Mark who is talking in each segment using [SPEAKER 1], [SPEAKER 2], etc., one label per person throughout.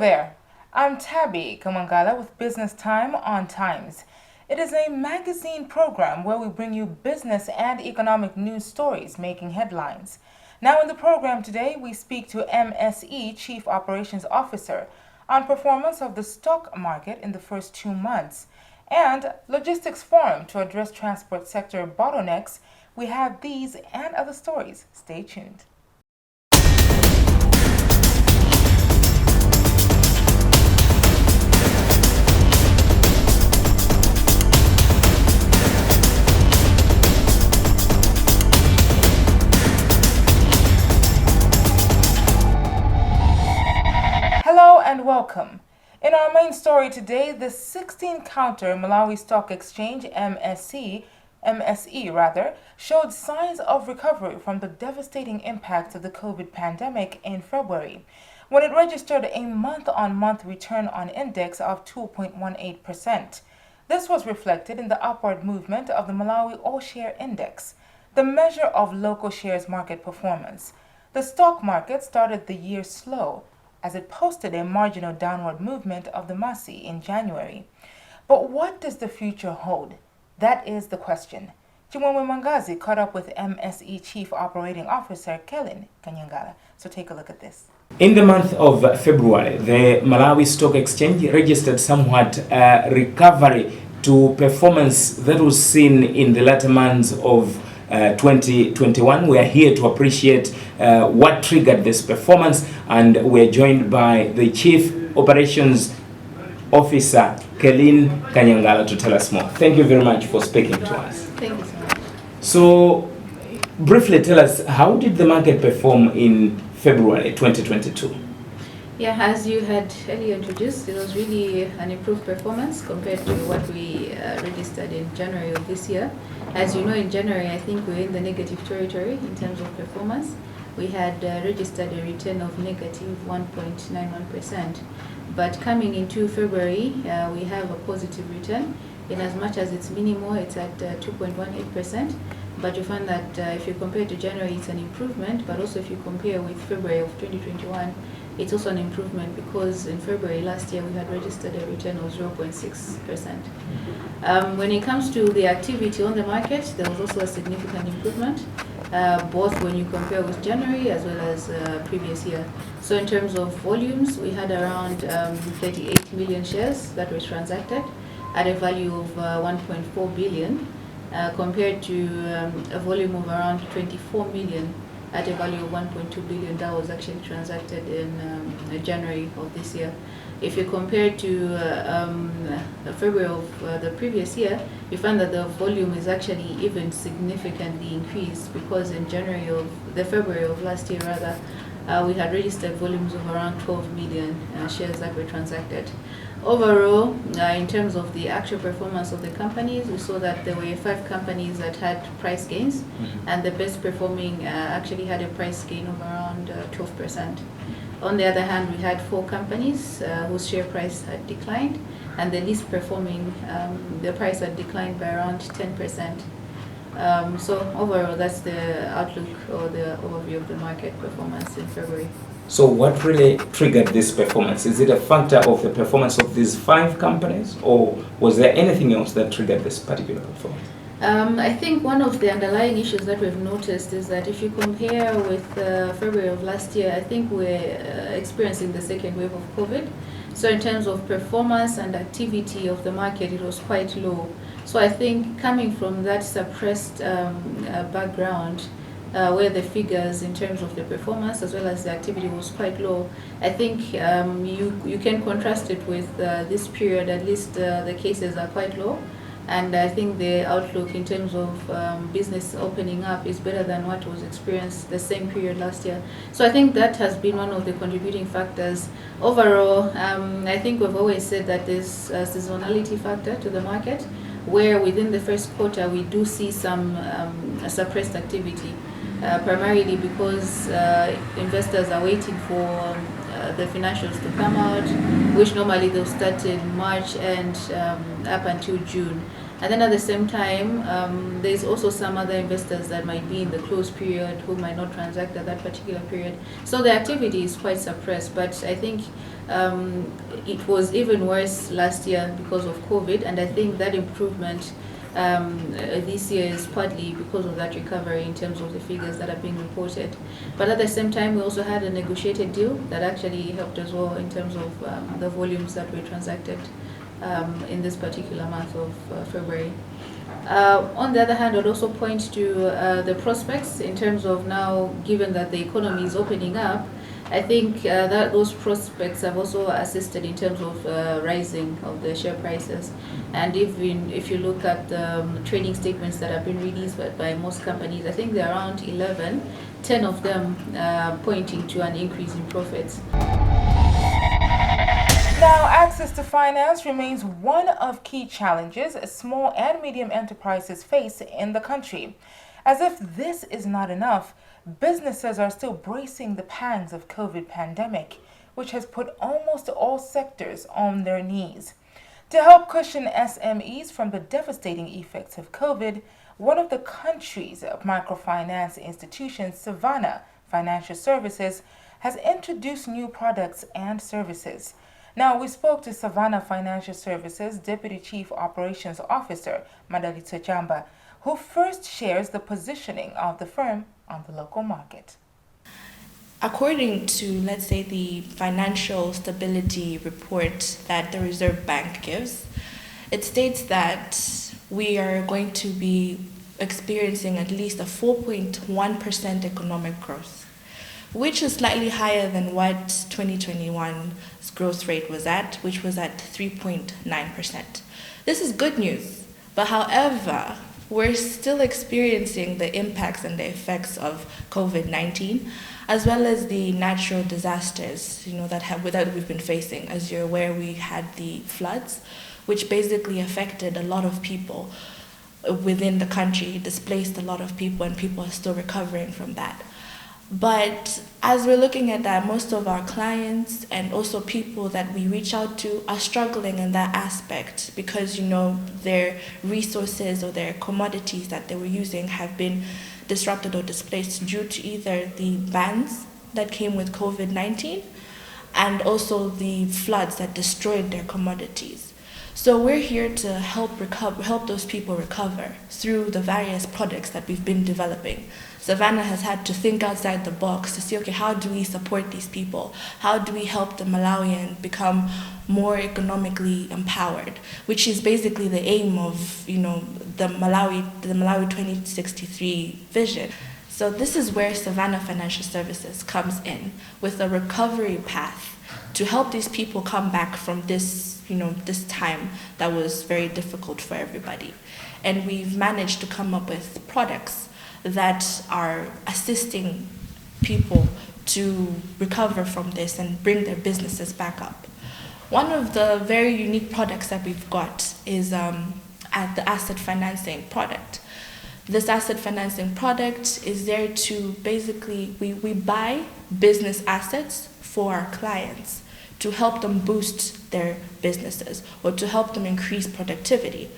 [SPEAKER 1] there, I'm Tabby Kamangala with Business Time on Times. It is a magazine program where we bring you business and economic news stories making headlines. Now in the program today, we speak to MSE Chief Operations Officer on performance of the stock market in the first 2 months and Logistics Forum to address transport sector bottlenecks. We have these and other stories. Stay tuned. Hello and welcome. In our main story today, the 16-counter Malawi Stock Exchange MSE showed signs of recovery from the devastating impact of the COVID pandemic in February, when it registered a month-on-month return on index of 2.18%. This was reflected in the upward movement of the Malawi All-Share Index, the measure of local shares market performance. The stock market started the year slow, as it posted a marginal downward movement of the MASI in January. But what does the future hold? That is the question. Chimwemwe Mangazi caught up with MSE Chief Operating Officer Kelin Kanyangala. So take a look at this.
[SPEAKER 2] In the month of February, the Malawi Stock Exchange registered somewhat recovery to performance that was seen in the latter months of 2021. We are here to appreciate what triggered this performance, and we're joined by the Chief Operations Officer, Kelin Kanyangala, to tell us more. Thank you very much for speaking to us.
[SPEAKER 3] Thank you so much.
[SPEAKER 2] So, briefly tell us, how did the market perform in February 2022?
[SPEAKER 3] Yeah, as you had earlier introduced, it was really an improved performance compared to what we registered in January of this year. As you know, in January, I think we were in the negative territory in terms of performance. We had registered a return of negative 1.91%. But coming into February, we have a positive return. In as much as it's minimal, it's at 2.18%. But you find that if you compare to January, it's an improvement. But also if you compare with February of 2021, it's also an improvement, because in February last year we had registered a return of 0.6%. When it comes to the activity on the market, there was also a significant improvement, both when you compare with January as well as previous year. So in terms of volumes, we had around 38 million shares that were transacted at a value of 1.4 billion, compared to a volume of around 24 million at a value of 1.2 billion that was actually transacted in January of this year. If you compare to February of the previous year, you find that the volume is actually even significantly increased, because in February of last year rather, we had registered volumes of around 12 million shares that were transacted. Overall, in terms of the actual performance of the companies, we saw that there were 5 companies that had price gains, and the best performing actually had a price gain of around 12%. On the other hand, we had 4 companies whose share price had declined, and the least performing, the price had declined by around 10%. So overall, that's the outlook or the overview of the market performance in February.
[SPEAKER 2] So what really triggered this performance? Is it a factor of the performance of these 5 companies, or was there anything else that triggered this particular performance?
[SPEAKER 3] I think one of the underlying issues that we've noticed is that if you compare with February of last year, I think we're experiencing the second wave of COVID. So in terms of performance and activity of the market, it was quite low. So I think coming from that suppressed background, where the figures in terms of the performance as well as the activity was quite low, I think you can contrast it with this period. At least the cases are quite low, and I think the outlook in terms of business opening up is better than what was experienced the same period last year. So I think that has been one of the contributing factors. Overall, I think we've always said that there's a seasonality factor to the market, where within the first quarter we do see some suppressed activity. Primarily because investors are waiting for the financials to come out, which normally they'll start in March and up until June. And then at the same time, there's also some other investors that might be in the closed period who might not transact at that particular period. So the activity is quite suppressed, but I think it was even worse last year because of COVID, and I think that improvement this year is partly because of that recovery in terms of the figures that are being reported. But at the same time, we also had a negotiated deal that actually helped as well in terms of the volumes that were transacted in this particular month of February. On the other hand, I'd also point to the prospects in terms of now, given that the economy is opening up, I think that those prospects have also assisted in terms of rising of the share prices. And if you look at the trading statements that have been released by most companies, I think they're around 11, 10 of them pointing to an increase in profits.
[SPEAKER 1] Now, access to finance remains one of key challenges small and medium enterprises face in the country. As if this is not enough, businesses are still bracing the pangs of COVID pandemic, which has put almost all sectors on their knees. To help cushion SMEs from the devastating effects of COVID, one of the country's microfinance institutions, Savannah Financial Services, has introduced new products and services. Now, we spoke to Savannah Financial Services Deputy Chief Operations Officer, Madalitso Jamba, who first shares the positioning of the firm on the local market.
[SPEAKER 4] According to, let's say, the financial stability report that the Reserve Bank gives, it states that we are going to be experiencing at least a 4.1% economic growth, which is slightly higher than what 2021's growth rate was at, which was at 3.9%. This is good news, but however, we're still experiencing the impacts and the effects of COVID-19, as well as the natural disasters, that we've been facing. As you're aware, we had the floods, which basically affected a lot of people within the country, displaced a lot of people, and people are still recovering from that. But as we're looking at that, most of our clients and also people that we reach out to are struggling in that aspect because, their resources or their commodities that they were using have been disrupted or displaced due to either the bans that came with COVID-19 and also the floods that destroyed their commodities. So we're here to help those people recover through the various products that we've been developing. Savannah has had to think outside the box to see, okay, how do we support these people? How do we help the Malawian become more economically empowered? Which is basically the aim of, the Malawi 2063 vision. So this is where Savannah Financial Services comes in with a recovery path to help these people come back from this time that was very difficult for everybody. And we've managed to come up with products that are assisting people to recover from this and bring their businesses back up. One of the very unique products that we've got is the asset financing product. This asset financing product is there to basically, we buy business assets for our clients to help them boost their businesses or to help them increase productivity.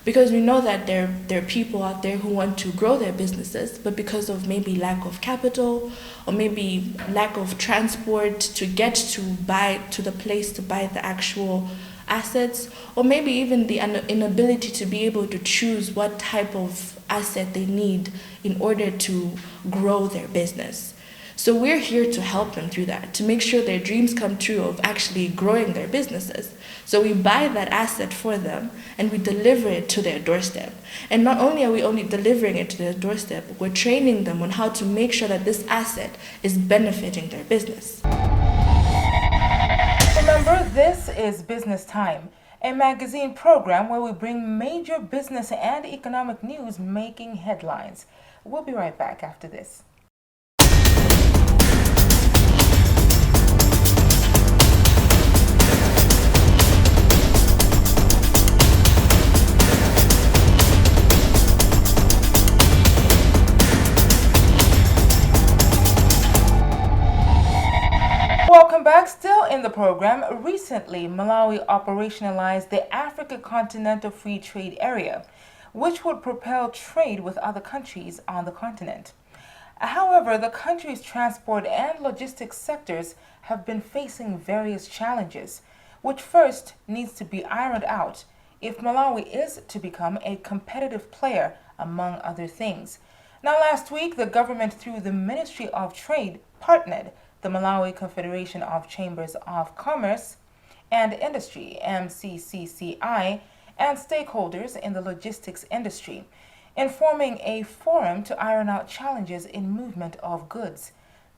[SPEAKER 4] Because we know that there are people out there who want to grow their businesses, but because of maybe lack of capital or maybe lack of transport to get to the place to buy the actual assets, or maybe even the inability to be able to choose what type of asset they need in order to grow their business. So we're here to help them through that, to make sure their dreams come true of actually growing their businesses. So we buy that asset for them and we deliver it to their doorstep. And not only are we only delivering it to their doorstep, we're training them on how to make sure that this asset is benefiting their business.
[SPEAKER 1] Remember, this is Business Time, a magazine program where we bring major business and economic news making headlines. We'll be right back after this. Welcome back. Still in the program, recently Malawi operationalized the Africa Continental Free Trade Area, which would propel trade with other countries on the continent. However, the country's transport and logistics sectors have been facing various challenges, which first needs to be ironed out if Malawi is to become a competitive player, among other things. Now, last week, the government, through the Ministry of Trade, partnered the Malawi Confederation of Chambers of Commerce and Industry, MCCCI, and stakeholders in the logistics industry in forming a forum to iron out challenges in movement of goods.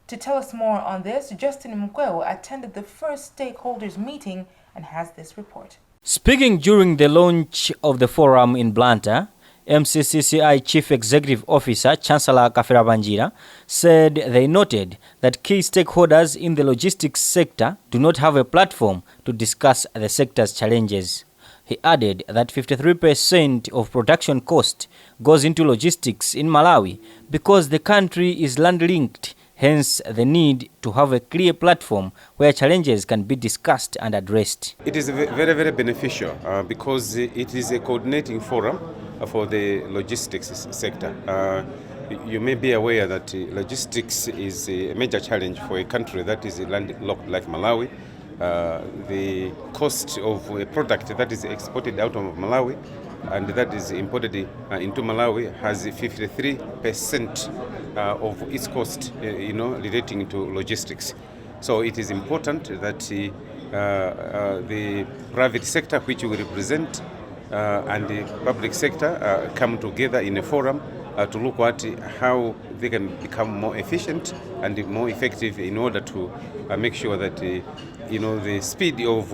[SPEAKER 1] To tell us more on this, Justin Mkweo attended the first stakeholders meeting and has this report.
[SPEAKER 5] Speaking during the launch of the forum in Blantyre, MCCCI Chief Executive Officer Chancellor Kafera Banjira said they noted that key stakeholders in the logistics sector do not have a platform to discuss the sector's challenges. He added that 53% of production cost goes into logistics in Malawi because the country is land-linked, hence the need to have a clear platform where challenges can be discussed and addressed.
[SPEAKER 6] It is very, very beneficial because it is a coordinating forum for the logistics sector. You may be aware that logistics is a major challenge for a country that is landlocked like Malawi. The cost of a product that is exported out of Malawi and that is imported into Malawi has 53% of its cost, relating to logistics. So it is important that the private sector, which we represent, and the public sector come together in a forum to look at how they can become more efficient and more effective in order to make sure that the speed of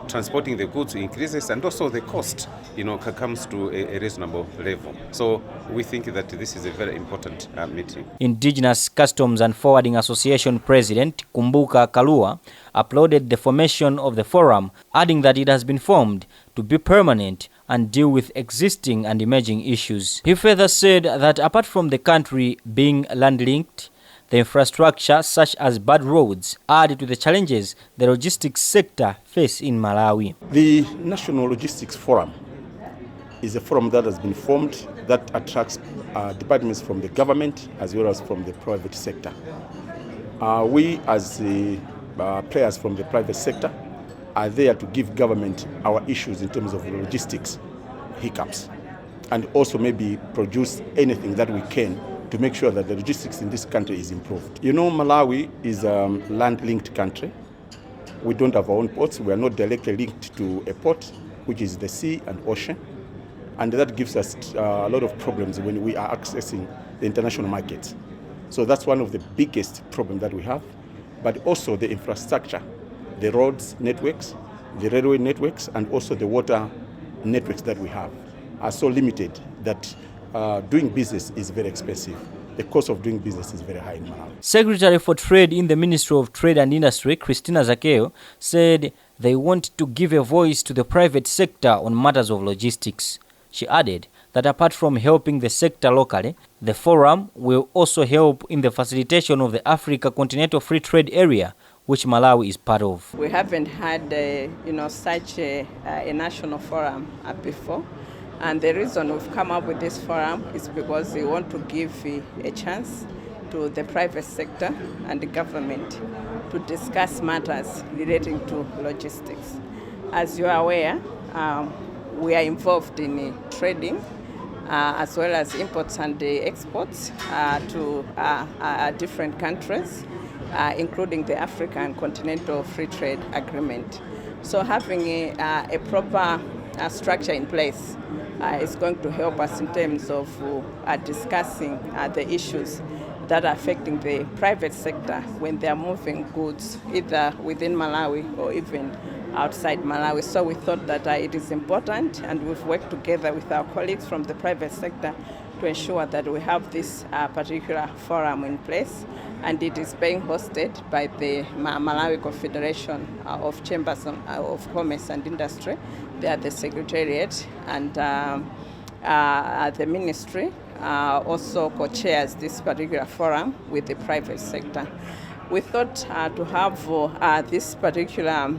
[SPEAKER 6] transporting the goods increases and also the cost comes to a reasonable level. So we think that this is a very important meeting.
[SPEAKER 5] Indigenous Customs and Forwarding Association President Kumbuka Kalua applauded the formation of the forum, adding that it has been formed to be permanent and deal with existing and emerging issues. He further said that apart from the country being land-linked, the infrastructure such as bad roads add to the challenges the logistics sector face in Malawi.
[SPEAKER 7] The National Logistics Forum is a forum that has been formed that attracts departments from the government as well as from the private sector. We as players from the private sector are there to give government our issues in terms of logistics hiccups and also maybe produce anything that we can to make sure that the logistics in this country is improved. Malawi is a land-linked country. We don't have our own ports. We are not directly linked to a port, which is the sea and ocean. And that gives us a lot of problems when we are accessing the international markets. So that's one of the biggest problems that we have. But also the infrastructure, the roads networks, the railway networks, and also the water networks that we have are so limited that doing business is very expensive. The cost of doing business is very high in Malawi.
[SPEAKER 5] Secretary for Trade in the Ministry of Trade and Industry, Christina Zakeo, said they want to give a voice to the private sector on matters of logistics. She added that apart from helping the sector locally, the forum will also help in the facilitation of the Africa Continental Free Trade Area, which Malawi is part of.
[SPEAKER 8] We haven't had such a national forum before. And the reason we've come up with this forum is because we want to give a chance to the private sector and the government to discuss matters relating to logistics. As you are aware, we are involved in trading as well as imports and exports to different countries, including the African Continental Free Trade Agreement. So having a proper structure in place is going to help us in terms of discussing the issues that are affecting the private sector when they are moving goods either within Malawi or even outside Malawi. So we thought that it is important, and we've worked together with our colleagues from the private sector to ensure that we have this particular forum in place, and it is being hosted by the Malawi Confederation of Chambers of Commerce and Industry. They are the Secretariat, and the Ministry also co-chairs this particular forum with the private sector. We thought to have this particular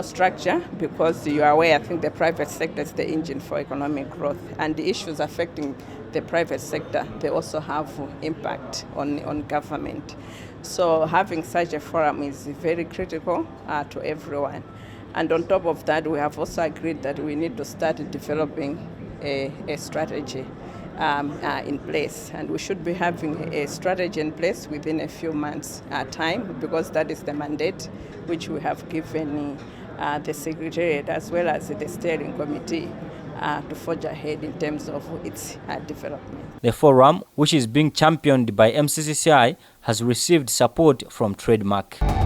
[SPEAKER 8] structure, because you are aware, I think the private sector is the engine for economic growth, and the issues affecting the private sector, they also have impact on government. So having such a forum is very critical to everyone. And on top of that, we have also agreed that we need to start developing a strategy in place, and we should be having a strategy in place within a few months' time, because that is the mandate which we have given the Secretariat as well as the Steering Committee to forge ahead in terms of its development.
[SPEAKER 5] The forum, which is being championed by MCCCI, has received support from Trademark.
[SPEAKER 1] Moving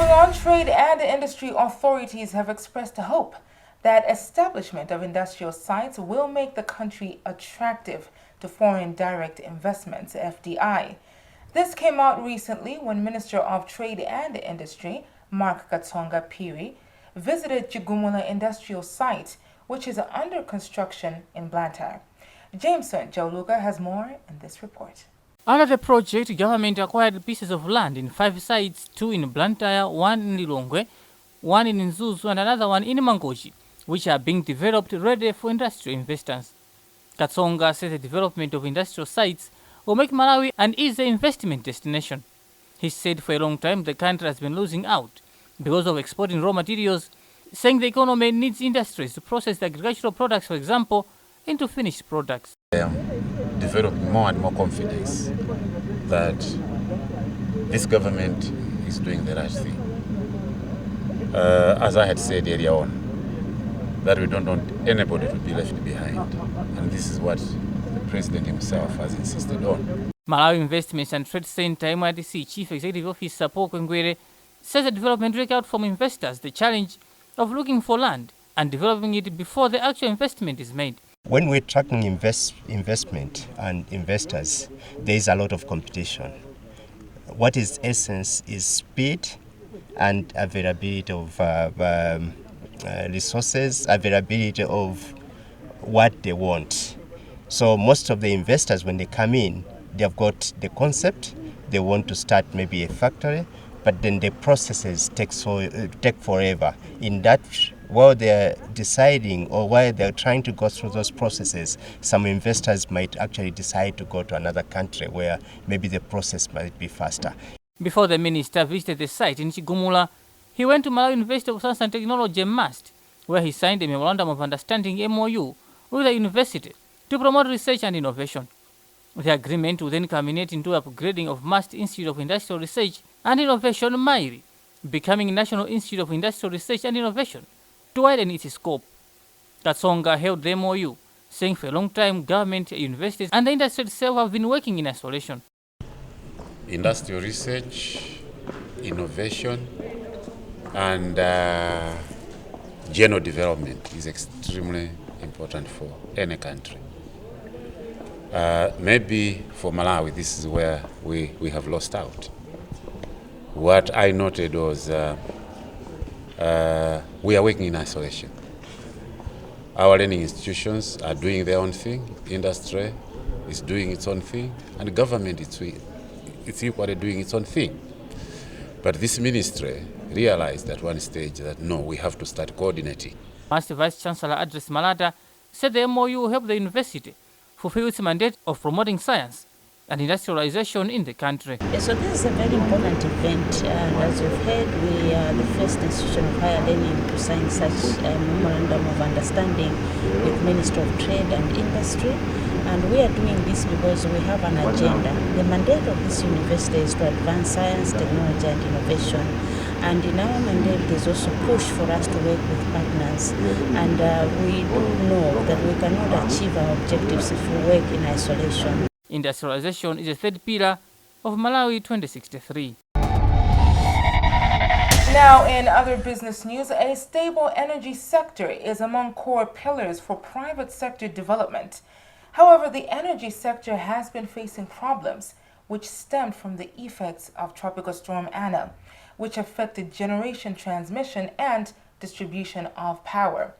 [SPEAKER 1] on, trade and industry authorities have expressed hope that establishment of industrial sites will make the country attractive to foreign direct investments, FDI. This came out recently when Minister of Trade and Industry, Mark Katsonga Piri, visited Chigumula Industrial Site, which is under construction in Blantyre. Jameson Jauluka has more in this report.
[SPEAKER 9] Under the project, government acquired pieces of land in 5 sites, 2 in Blantyre, 1 in Lilongwe, 1 in Nzuzu, and another one in Mangochi, which are being developed ready for industrial investors. Katsonga says the development of industrial sites will make Malawi an easy investment destination. He said for a long time the country has been losing out because of exporting raw materials, saying the economy needs industries to process the agricultural products, for example, into finished products.
[SPEAKER 10] I am developing more and more confidence that this government is doing the right thing. As I had said earlier on, that we don't want anybody to be left behind. And this is what the president himself has insisted on.
[SPEAKER 9] Malawi Investments and Trade Center MIDC Chief Executive Officer Paul Kwengwere says the development take out from investors the challenge of looking for land and developing it before the actual investment is made.
[SPEAKER 11] When we're tracking investment and investors, there is a lot of competition. What is essence is speed and availability of resources, availability of what they want. So most of the investors, when they come in, they've got the concept, they want to start maybe a factory, but then the processes take forever. In that, while they're deciding or while they're trying to go through those processes, some investors might actually decide to go to another country where maybe the process might be faster.
[SPEAKER 9] Before the minister visited the site in Chigumula, he went to Malawi University of Science and Technology, MUST, where he signed a Memorandum of Understanding MOU with the university to promote research and innovation. The agreement will then culminate into upgrading of MUST Institute of Industrial Research and Innovation, MAIRI, becoming National Institute of Industrial Research and Innovation, to widen its scope. Katsonga held the MOU, saying for a long time government, universities, and the industry itself have been working in isolation.
[SPEAKER 10] Industrial research, innovation, and general development is extremely important for any country. Maybe for Malawi, this is where we have lost out. What I noted was we are working in isolation. Our learning institutions are doing their own thing, industry is doing its own thing, and the government it's equally doing its own thing. But this ministry realized at one stage that no, we have to start coordinating.
[SPEAKER 9] MUST Vice Chancellor Address Malata said the MOU will help the university fulfill its mandate of promoting science and industrialization in the country.
[SPEAKER 12] So this is a very important event, and as you've heard, we are the first institution of higher learning to sign such a memorandum of understanding with Ministry of Trade and Industry. And we are doing this because we have an agenda. The mandate of this university is to advance science, technology, and innovation. And in our mandate, there's also push for us to work with partners. And we do know that we cannot achieve our objectives if we work in isolation.
[SPEAKER 9] Industrialization is a third pillar of Malawi 2063.
[SPEAKER 1] Now, in other business news, a stable energy sector is among core pillars for private sector development. However, the energy sector has been facing problems which stemmed from the effects of Tropical Storm Anna, which affected generation transmission and distribution of power.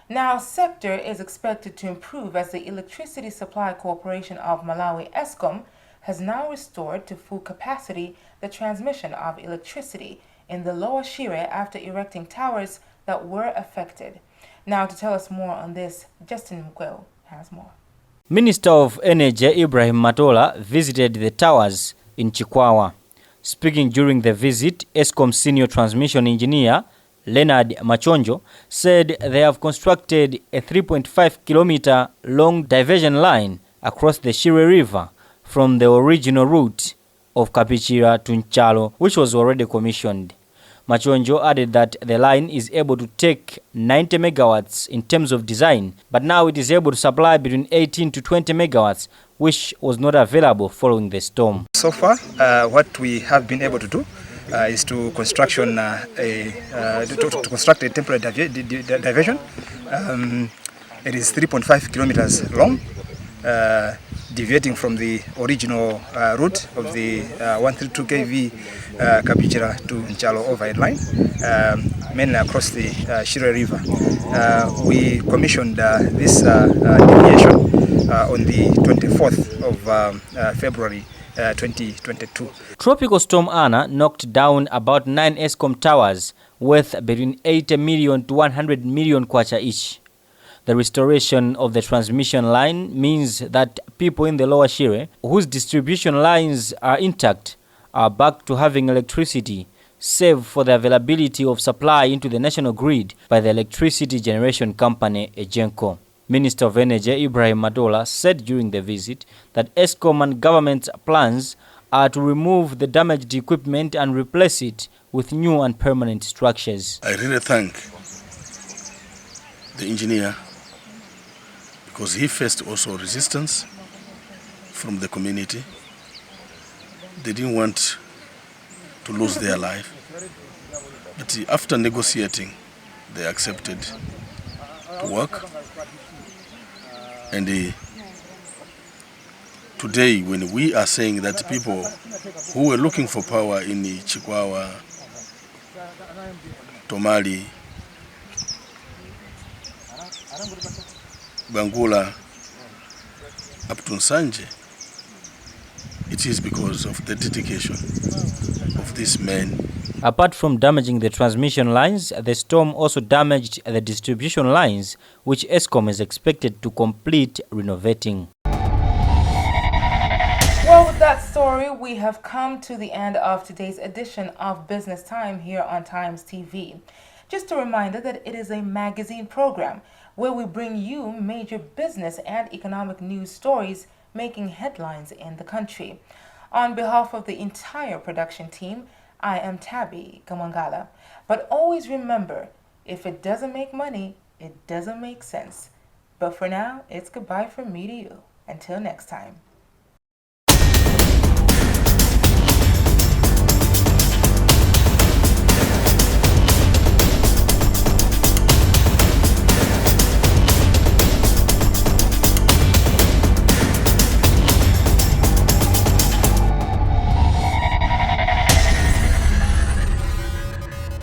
[SPEAKER 1] Now, sector is expected to improve as the Electricity Supply Corporation of Malawi, ESCOM, has now restored to full capacity the transmission of electricity in the Lower Shire after erecting towers that were affected. Now, to tell us more on this, Justin Mkweo has more.
[SPEAKER 5] Minister of Energy Ibrahim Matola visited the towers in Chikwawa. Speaking during the visit, ESCOM Senior Transmission Engineer Leonard Machonjo said they have constructed a 3.5-kilometer long diversion line across the Shire River from the original route of Kapichira to Nchalo, which was already commissioned. Machonjo added that the line is able to take 90 megawatts in terms of design, but now it is able to supply between 18 to 20 megawatts, which was not available following the storm.
[SPEAKER 13] So far, what we have been able to do is to construct a temporary diversion. It is 3.5 kilometers long, deviating from the original route of the 132 kV Kapichira to Nchalo overhead line, mainly across the Shire River. We commissioned this deviation on the 24th of February 2022.
[SPEAKER 5] Tropical Storm Anna knocked down about 9 ESCOM towers worth between 80 million to 100 million kwacha each. The restoration of the transmission line means that people in the Lower Shire, whose distribution lines are intact, are back to having electricity, save for the availability of supply into the national grid by the electricity generation company Egenco. Minister of Energy Ibrahim Matola said during the visit that ESCOM and government's plans are to remove the damaged equipment and replace it with new and permanent structures.
[SPEAKER 14] I really thank the engineer because he faced also resistance from the community. They didn't want to lose their life. But after negotiating, they accepted to work. And today, when we are saying that people who were looking for power in Chikwawa, Tomali, Bangula, up to Nsanje, it is because of the dedication of these men.
[SPEAKER 5] Apart from damaging the transmission lines, the storm also damaged the distribution lines, which ESCOM is expected to complete renovating.
[SPEAKER 1] Well, with that story, we have come to the end of today's edition of Business Time here on Times TV. Just a reminder that it is a magazine program where we bring you major business and economic news stories making headlines in the country. On behalf of the entire production team, I am Tabby Kamangala. But always remember, if it doesn't make money, it doesn't make sense. But for now, it's goodbye from me to you. Until next time.